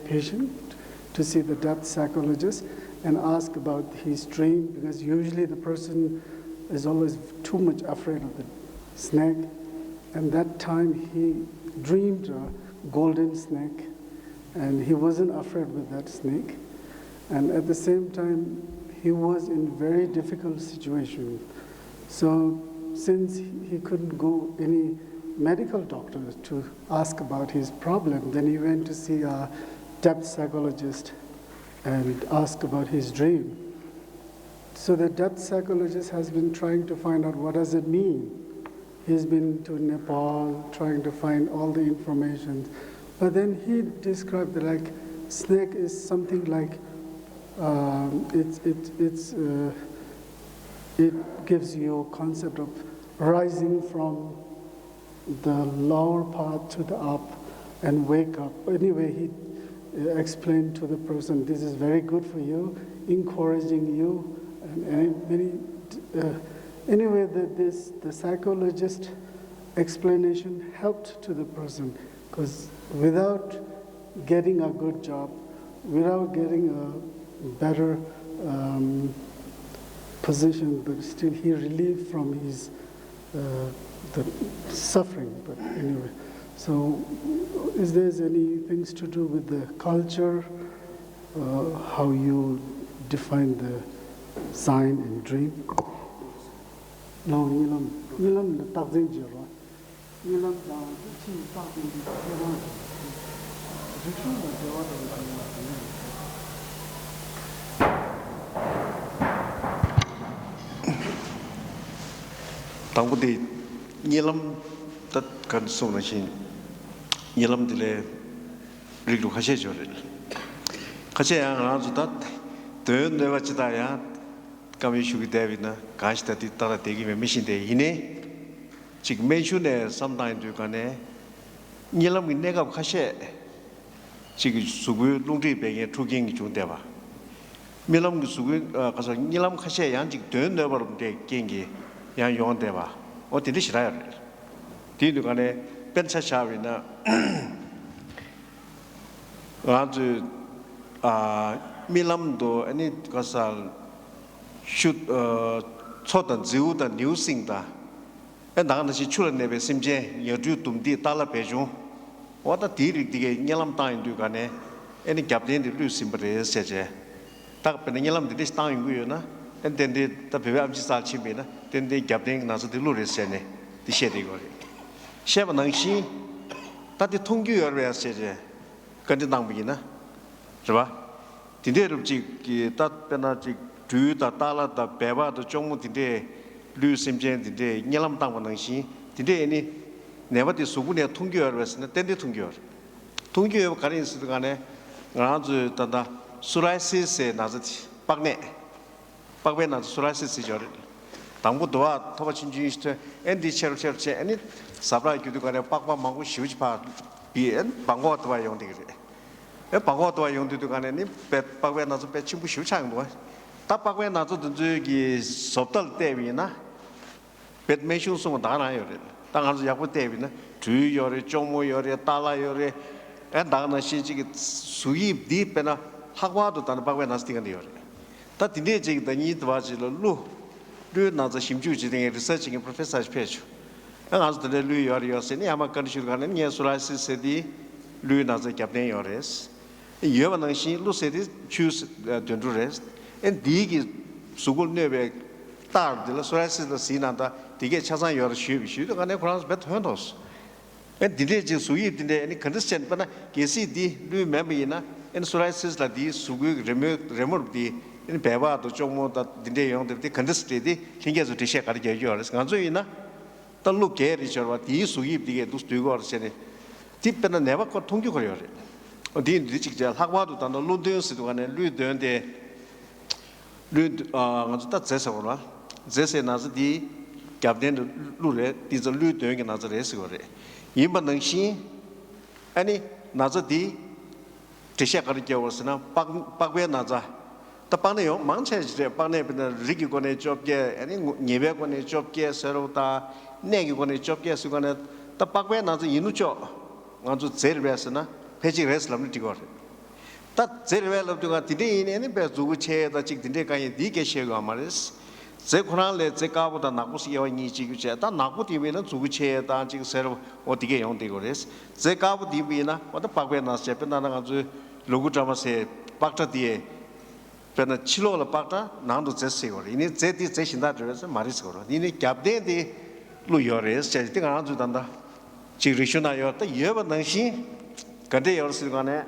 patient to see the depth psychologist and ask about his dream, because usually the person is always too much afraid of the snake, and that time he dreamed a golden snake, and he wasn't afraid with that snake, and at the same time he was in very difficult situation. So since he couldn't go any medical doctor to ask about his problem, then he went to see a depth psychologist and ask about his dream. So the depth psychologist has been trying to find out what does it mean. He's been to Nepal trying to find all the information. But then he described that like snake is something like it gives you a concept of rising from the lower path to the up and wake up. Anyway, he explained to the person, this is very good for you, encouraging you, and anyway, the psychologist explanation helped to the person, because without getting a good job, without getting a better position, but still he relieved from his the suffering. But anyway, so is there any things to do with the culture, how you define the sign and dream? No, nilam na takzin jiro. Nilam na chi takzin jiro. Ritu na dewa da 당부디 니람 tat kan sona shin nilam dile riglu khashe jore khashe ya razu tat de ne wachida ya kami shugi devina gashta di tara degi me mission de ine chik mention ne sometime du kane nilam ni nega khashe chik sugu lungri bege tuking ju deba milam gu sugu kaso nilam khashe yang chik de ne bar de gengi yang yong deba o dili shiraya di du kane pencha shavina azu milam do ani kasal shoot chodan ziu da new sing da en da na si chula nebe simje yodu tumdi tala peju oda dirik dige nyelam ta indu kane eni captain de lu simbre seje ta pe nyelam de sta ingu yo na en den de ta be am ji sa chi be na den de captain na so de lu re se ne di she de go she ba nang shi ta de tong gyu yo re seje kan de dang bi na是吧 딘데 럽지 다 페나지 주다 달라다 배바도 종무 딘데 류심제 딘데 녀람 당원능시 딘데 니 네바디 수군에 통교여서는 덴데 통교여 가린 수도 간에 아주 다다 수라이시스에 나서지 박네 박베 나서 수라이시스 저를 당부도와 토바 진주이스트 엔디 체르체 아니 사브라이 교도 간에 빡빡 망고 쉬우지 파 비엔 방고도 와 용데 그래 방고도 용도도 간에 니 백박에 나서 배 친구 쉬우창 뭐 답박에 나서 저기 섭달 때비나 배메숑 송 다나요 당한서 약부 때비나 주요래 종모요래 달라요래 에 나나 시지기 수입 뒤배나 학과도 다는 박에 나서 되는데요 다 딘데 지금 니 도와지로 루 나서 심주지등의 리서치ing 프로페서 페이지 안아서 루 요리요세니 아마 컨디션 간에 니 수라시세디 루 나서 captain 요레스 여반능시 루세디 choose to rest and 디기 수골 네베 따르들 소라스도 시난다 디게 차상 여러 쉬비쉬도 간에 프랑스 베트 헌도스 and 디레지 수입인데 아니 컨디션 바나 게시디 루 멤버이나 and 소라스라 디 수구 레모르디 인 배바도 좀모다 디데 용데 컨디스티디 킹게서 디셰 가르게 요르스 간조이나 달루 게리저와 디 수입 디게 두스두고 어르세네 딥베나 네바코 통교 거려래 어디 직접 학과도 단도 론드스도 간에 류던데 아주 다 제서라 제세 나즈디 갑된 루레 디저 류던게 나즈레스 거래 이만능시 아니 나즈디 제시가르게 워스나 박베 나자 답방네요 망체지레 방네베나 리기고네 좁게 아니 예배고네 좁게 서로다 내기고네 좁게 수고네 답박베 나즈 이누죠 아주 제일 베스나 페이지 레슬람을 찍어 딱 제일 웰럽도가 디데이네 베주고 체다 찍 디데가이 디게 셰가 말스 제 코나레 제가보다 나고시여 니지구제 다 나고디베는 주고 체다 찍 서로 어디게 용되고 그래서 제가보 디비나 어디 박베나 셰페나나 아주 로고 잡아세 박자디에 베나 칠로라 박다 나도 제세고 이니 제디 제신다 그래서 말이스 거로 이니 갑데디 루요레스 제디가 아주 단다 지리슈나요 또 여번능시 근데 여러스간에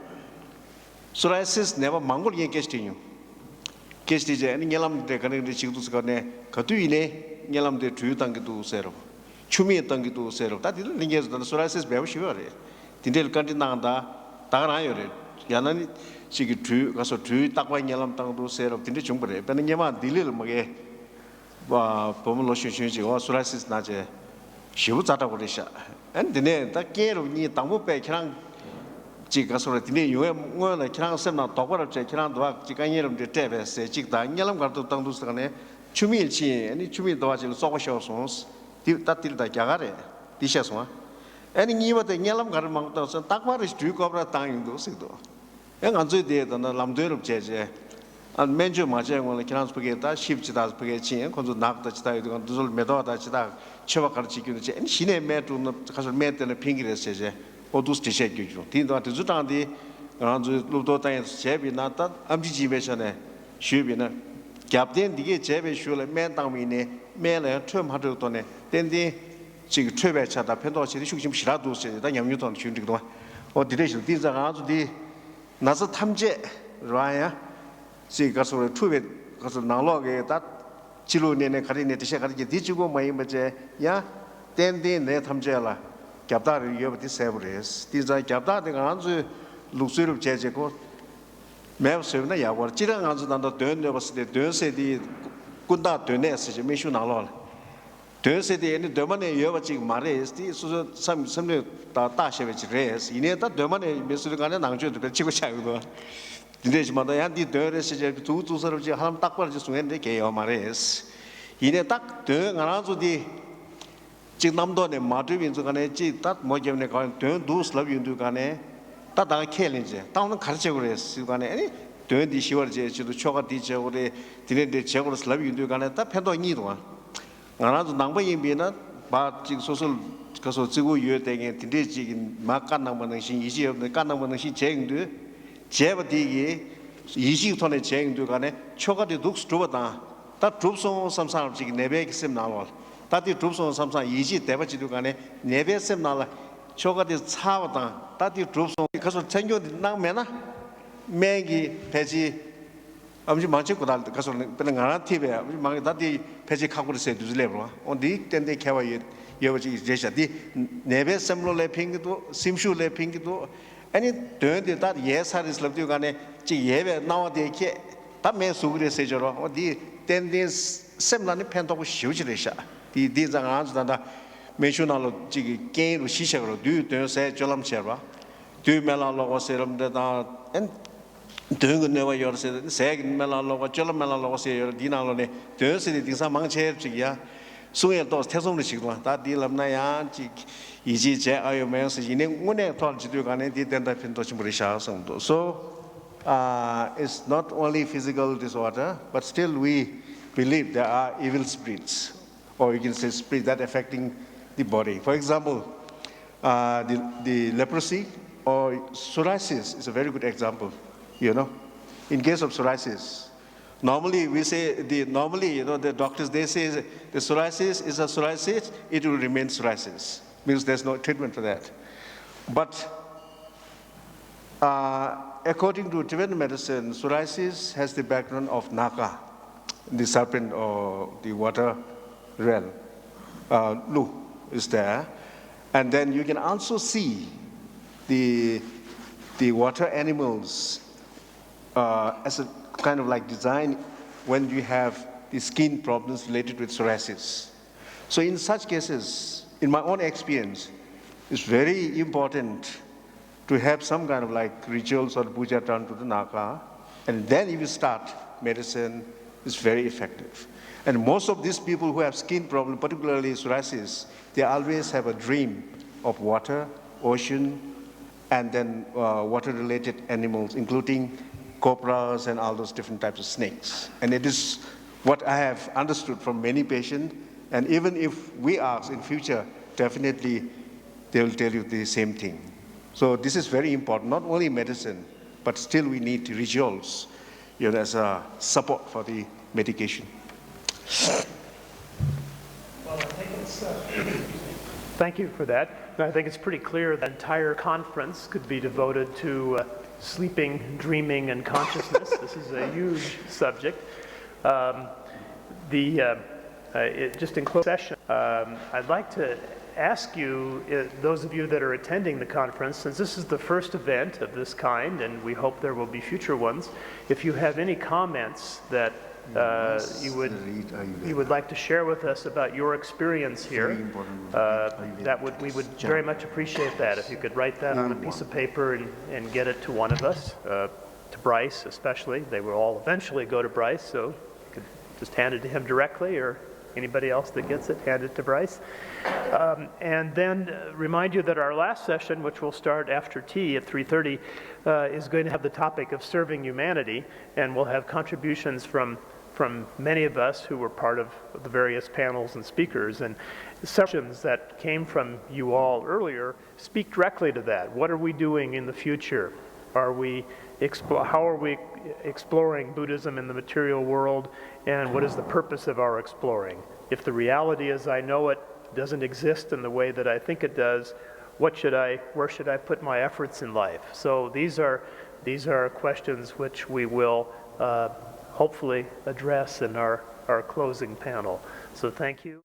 소라이시스 네버 망골 얘기했지요. 게스티제 아니 녀람데 가는데 지구도스간에 거두이네 녀람데 주유당기도 세로 추미에 당기도 세로 다들 링게스도 소라이시스 배우시거래. 딘델 간디 나간다 다가나요래. 야나니 지기 주 가서 주 딱와 녀람 당도 세로 딘데 중벌에 배는 녀마 딜릴 뭐게 와 보면 로시시지 와 소라이시스 나제 쉬우 자다 그러셔. 안데네 다 깨로니 당부배 그냥 지가 소리 뒤에 요에 뭐는 그냥 셈나 도거를 제 그냥 도와 지가 이름들 때베세 지가 녀람 가도 당도스간에 주미일치 아니 주미 도와질 쏘고셔서 디다딜다 갸가래 디샤스와 아니 니와데 냐람 가르 망도서 딱마르스 뒤거브라 땅인도 식도 eng anzu de da lam de rup je je an menju ma je ngol kiran spage ta ship chi da spage chi en konzo nak da chi da de duzul medo da chi da chwa kar chi gyun je en shine me tu no khasal me te ne pingire se je odus ti she gyu ti do ta zu ta di anzu lu do ta je bi na ta am ji ji be sha ne shu bi na gyap den di ge je be shu le me dang mi ne me le chwe ma de do ne den di ji ge chwe be cha da pen do chi shu sim shi la do se da nyam yu don chi de do o di le shi di za ga zu di 나서 탐제 라야 지 가서 투베 가서 나로게 다 지로내네 가리네 디셔 가리게 디지고 마이 뭐제 야 덴데 내 탐제라 갑다를 여버디 세브레스 디자 갑다데 간주 룩스르 제제고 매우스나 야워 지랑 간주 난도 되네 봤을 때 되세디 군다 되네스 지 메슈 나로 되세디 에니 되만에 여버지 말레스디 수서 삼삼네 다 다셔베지 레스 이네 다 되만에 메스르 간에 낭주도 치고 차고도 근데지마다 야디 되레스 제 두두서럽지 하람 딱 벌지 중엔데 개요 말레스 이네 딱 되가나주디 지금 남도네 마드빈즈 간에 지딱 뭐게네 간 두슬럽 윤두 간에 따다가 켈린제 따오는 가르쳐 그랬어 간에 아니 되디 시월제 지도 초가 디제 우리 디네데 제고로 슬럽 윤두 간에 딱 팬도 니도 나라도 낭바임비나 바 지금 소설 가서 지구 유대에 딘데지 막간 남는 신 이지 없는 간 남는 신 제행도 제버디기 20톤의 제행도 간에 초가디 독스 두버다 다 줍송 삼삼 지기 네베기 셈 나와 다디 줍송 삼삼 이지 대버지도 간에 네베 셈 나와 초가디 차와다 다디 줍송 가서 챙겨 나면나 매기 배지 아무지 많지 고달 가서 그냥 하나 티베 아무지 많이 다디 배지 갖고 있어야 되지래요. 어디 텐데 개와 여버지 제샤디 네베 셈로레 핑기도 심슈레 핑기도 아니 되는데 다 예사를 슬럽디고 간에 지 예베 나와데케 다매 수그레 세저로 어디 텐데 셈라니 펜도고 쉬우지래샤 디 디장 아주단다 메슈나로 지 게로 시셔로 뒤되세 졸람체라 뒤멜라로 세럼데다 엔 등은 내가 열세 세긴 멜라로가 졸람 멜라로가 세 디나로네 되세디 디사 망체지야 수에 또 태송의 지금 다 딜람나야 지 이지 제 아요면서 이내 운에 돌지도 간에 디된다 핀도 좀 버리샤 성도 so it's not only physical disorder but still we believe there are evil spirits or you can say spirits that affecting the body. For example, the leprosy or psoriasis is a very good example. You know, in case of psoriasis, normally we say the doctors they say the psoriasis is a psoriasis, it will remain psoriasis. Means there's no treatment for that. But according to Tibetan medicine, psoriasis has the background of Naka, the serpent or the water realm. Lu is there, and then you can also see the water animals. As a kind of like design when you have the skin problems related with psoriasis. So in such cases, in my own experience, it's very important to have some kind of like rituals or puja done to the Naka, and then if you start medicine, it's very effective. And most of these people who have skin problems, particularly psoriasis, they always have a dream of water, ocean, and then water-related animals, including cobras and all those different types of snakes. And it is what I have understood from many patients, and even if we ask in future, definitely they will tell you the same thing. So this is very important, not only medicine, but still we need rituals, as a support for the medication. Well, I think it's, thank you for that. I think it's pretty clear that the entire conference could be devoted to sleeping, dreaming, and consciousness. This is a huge subject. Just in closed session, I'd like to ask you, those of you that are attending the conference, since this is the first event of this kind, and we hope there will be future ones, if you have any comments that you would like to share with us about your experience here, we would very much appreciate that. If you could write that on a piece of paper and get it to one of us, to Bryce especially. They will all eventually go to Bryce, so you could just hand it to him directly or Anybody else that gets it, hand it to Bryce. And then remind you that our last session, which will start after tea at 3:30, is going to have the topic of serving humanity, and we'll have contributions from many of us who were part of the various panels and speakers. And sessions that came from you all earlier speak directly to that. What are we doing in the future? How are we exploring Buddhism in the material world, and what is the purpose of our exploring? If the reality as I know it doesn't exist in the way that I think it does, where should I put my efforts in life? So these are questions which we will hopefully address in our closing panel. So thank you.